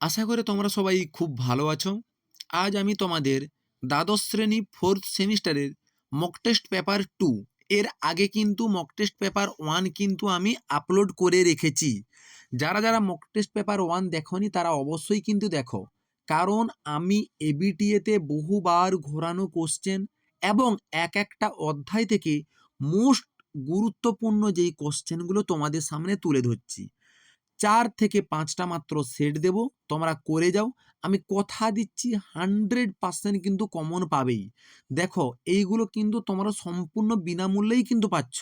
আশা করি তোমরা সবাই খুব ভালো আছো। আজ আমি তোমাদের দ্বাদশ শ্রেণী 4th সেমিস্টারের মক টেস্ট পেপার 2 এর আগে কিন্তু মক টেস্ট পেপার 1 কিন্তু আমি আপলোড করে রেখেছি। যারা যারা মক টেস্ট পেপার 1 দেখোনি তারা অবশ্যই কিন্তু দেখো। কারণ আমি এবিটিএতে বহুবার ঘোরানো কোশ্চেন এবং এক একটা অধ্যায় থেকে মোস্ট গুরুত্বপূর্ণ যেই কোশ্চেনগুলো তোমাদের সামনে তুলে ধরছি। 4 থেকে 5টা মাত্র সেট দেব, তোমরা করে যাও। আমি কথা দিচ্ছি 100% কিন্তু কমন পাবেই। দেখো এইগুলো কিন্তু তোমরা সম্পূর্ণ বিনামূল্যেই কিন্তু পাচ্ছ।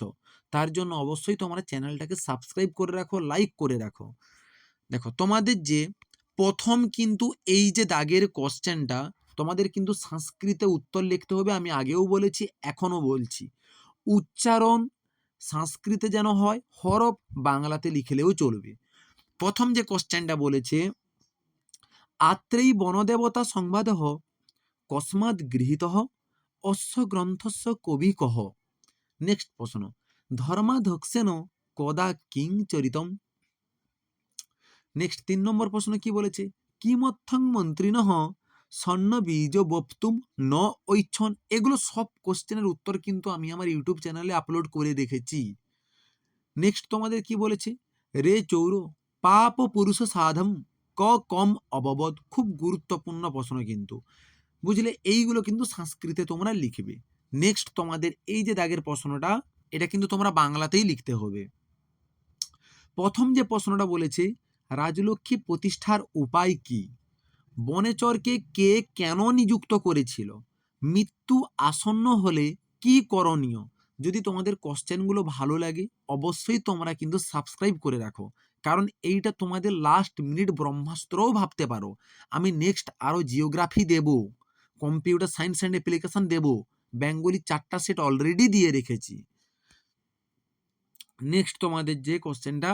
তার জন্য অবশ্যই তোমরা চ্যানেলটাকে সাবস্ক্রাইব করে রাখো, লাইক করে রাখো। দেখো তোমাদের যে প্রথম কিন্তু এই যে দাগের কোশ্চেনটা, তোমাদের কিন্তু সংস্কৃতে উত্তর লিখতে হবে। আমি আগেও বলেছি, এখনো বলছি, উচ্চারণ সংস্কৃতে যেন হয়, হরফ বাংলাতে লিখলেও চলবে। প্রথম যে কোশ্চেনটা বলেছে, আত্রেয়ী বনদেবতা সংবাদঃ কস্মাৎ গৃহীতঃ অস্য গ্রন্থস্য কবি কহ। নেক্সট প্রশ্ন, ধর্মাধ্যক্ষেন কদা কিং চরিতম। নেক্সট 3 নম্বর প্রশ্ন কি বলেছে, কিমর্থং মন্ত্রিণঃ স্বর্ণবীজ বপ্তুম ন ঐচ্ছন। এগুলো সব কোশ্চেনের উত্তর কিন্তু আমি আমার ইউটিউব চ্যানেলে আপলোড করে রেখেছি। নেক্সট তোমাদের কি বলেছে, রে চৌর পাপ পুরুষ সাধম ক কম অববদ। খুব গুরুত্বপূর্ণ প্রশ্ন কিন্তু, বুঝলে? এইগুলো কিন্তু সংস্কৃতে তোমরা লিখবে। নেক্সট তোমাদের এই যে দাগের প্রশ্নটা, এটা কিন্তু তোমরা বাংলাতেই লিখতে হবে। প্রথম যে প্রশ্নটা বলেছে, রাজলক্ষ্মী প্রতিষ্ঠার উপায় কি? বনেচরকে কে কেন নিযুক্ত করেছিল? মৃত্যু আসন্ন হলে কি করণীয়? যদি তোমাদের কোশ্চেনগুলো ভালো লাগে অবশ্যই তোমরা কিন্তু সাবস্ক্রাইব করে রাখো, কারণ এইটা তোমাদের লাস্ট মিনিট ব্রহ্মাস্ত্রও ভাবতে পারো। আমি নেক্সট আরও জিওগ্রাফি দেব, কম্পিউটার সায়েন্স অ্যান্ড অ্যাপ্লিকেশন দেব, বেঙ্গলি 4টা সেট অলরেডি দিয়ে রেখেছি। নেক্সট তোমাদের যে কোশ্চেনটা,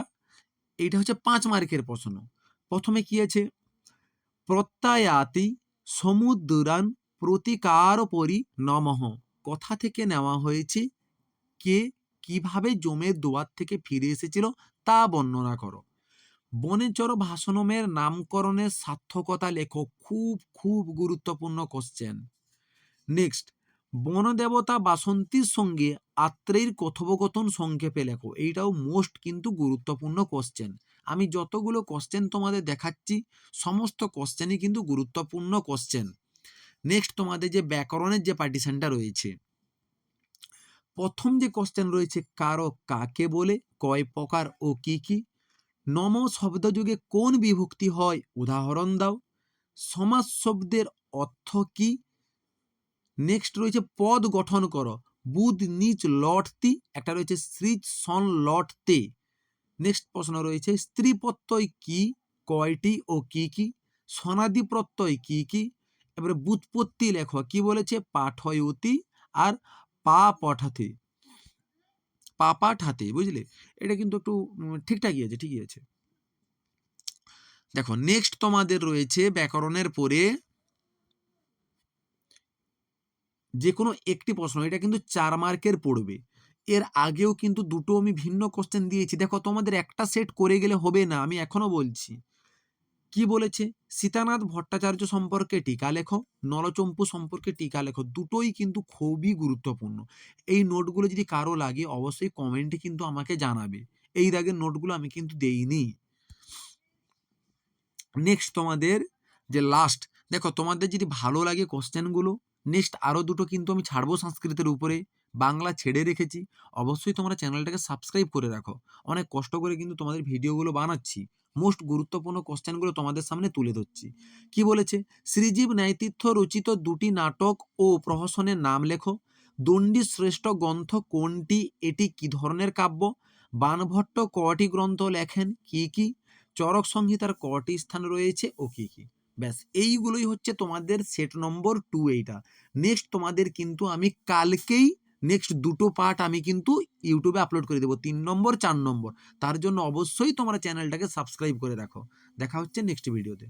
এইটা হচ্ছে 5 মার্কের প্রশ্ন। প্রথমে কি আছে, প্রত্যায়াতি সমুদ্রান প্রতিকারোপরি নমঃ। কথা থেকে নেওয়া হয়েছে, কে কিভাবে জমের দোয়ার থেকে ফিরে এসেছিল তা বর্ণনা করো। বনেচর ভাষণমের নামকরণের সার্থকতা লেখো। খুব খুব গুরুত্বপূর্ণ কোশ্চেন। নেক্সট, বনদেবতা বাসন্তীর সঙ্গে আত্রেয়ীর কথোপকথন সংক্ষেপে লেখো। এইটাও মোস্ট কিন্তু গুরুত্বপূর্ণ কোশ্চেন। আমি যতগুলো কোশ্চেন তোমাদের দেখাচ্ছি সমস্ত কোশ্চেনই কিন্তু গুরুত্বপূর্ণ কোশ্চেন। নেক্সট তোমাদের যে ব্যাকরণের যে পার্টিশনটা রয়েছে, প্রথম যে কোশ্চেন রয়েছে, কারক কাকে বলে, কয় প্রকার ও কি কি? নম শব্দযুগে কোন বিভক্তি হয়, উদাহরণ দাও। সমাস শব্দের অর্থ কি? নেক্সট রয়েছে পদ গঠন করো। বুধ নিচ লটতি, একটা রয়েছে শ্রীজ সন লটতে। নেক্সট প্রশ্ন রয়েছে, স্ত্রী প্রত্যয় কি, কয়টি ও কি কি? সনাদি প্রত্যয় কি কি? এবারে বুৎপত্তি লেখো। কি বলেছে, পাঠয়তি আর পা পঠাতে, পা পাঠাতে, বুঝলে? এটা কিন্তু একটু ঠিকঠাকই আছে, ঠিকই আছে। দেখো নেক্সট তোমাদের রয়েছে ব্যাকরণের পরে যে কোনো একটি প্রশ্ন, এটা কিন্তু 4 মার্কের পড়বে। এর আগেও কিন্তু দুটো আমি ভিন্ন কোশ্চেন দিয়েছি। দেখো তোমাদের একটা সেট করে গেলে হবে না, আমি এখনো বলছি। কি বলেছে, সীতানাথ ভট্টাচার্য সম্পর্কে টিকা লেখো, নলচম্পু সম্পর্কে টিকা লেখো। দুটোই কিন্তু খুবই গুরুত্বপূর্ণ। এই নোটগুলো যদি কারো লাগে অবশ্যই কমেন্টে কিন্তু আমাকে জানাবে। এই দাগের নোটগুলো আমি কিন্তু দেইনি। নেক্সট তোমাদের যে লাস্ট, দেখো তোমাদের যদি ভালো লাগে কোশ্চেনগুলো, নেক্সট আরও দুটো কিন্তু আমি ছাড়বো সংস্কৃতের উপরে, বাংলা ছেড়ে রেখেছি। অবশ্যই তোমরা চ্যানেলটাকে সাবস্ক্রাইব করে রাখো। অনেক কষ্ট করে কিন্তু তোমাদের ভিডিওগুলো বানাচ্ছি, মোস্ট গুরুত্বপূর্ণ কোশ্চেনগুলো তোমাদের সামনে তুলে ধরছি। কি বলেছে, শ্রীজীব ন্যায়তীর্থ রচিত 2টি নাটক ও প্রহসনের নাম লেখো। দণ্ডী শ্রেষ্ঠ গ্রন্থ কোনটি, এটি কি ধরনের কাব্য? বাণভট্ট কটি গ্রন্থ লেখেন, কি কি? চরক সংহিতার কটি স্থান রয়েছে ও কি কি? ব্যাস এইগুলোই হচ্ছে তোমাদের সেট নম্বর 2 এইটা। নেক্সট তোমাদের কিন্তু আমি কালকেই নেক্সট দুটো পার্ট আমি কিন্তু ইউটিউবে আপলোড করে দেবো, 3 নম্বর 4 নম্বর। তার জন্য অবশ্যই তোমরা চ্যানেলটাকে সাবস্ক্রাইব করে রাখো। দেখা হচ্ছে নেক্সট ভিডিওতে।